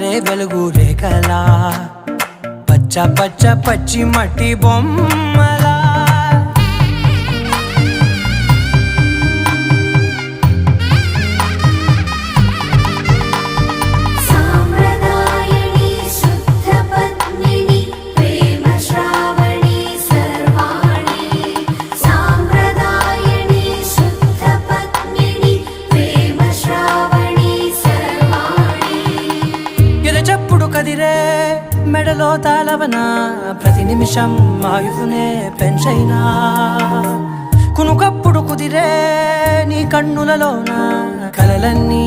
పారే వెలుగు రేఖలా పచ్చ పచ్చ పచ్చి మట్టి బొమ్మలా కదిరే మెడలో తాళవన ప్రతి నిమిషం ఆయుధునే పెంచైనా కునుకప్పుడు కుదిరే నీ కన్నులలోన కలలన్నీ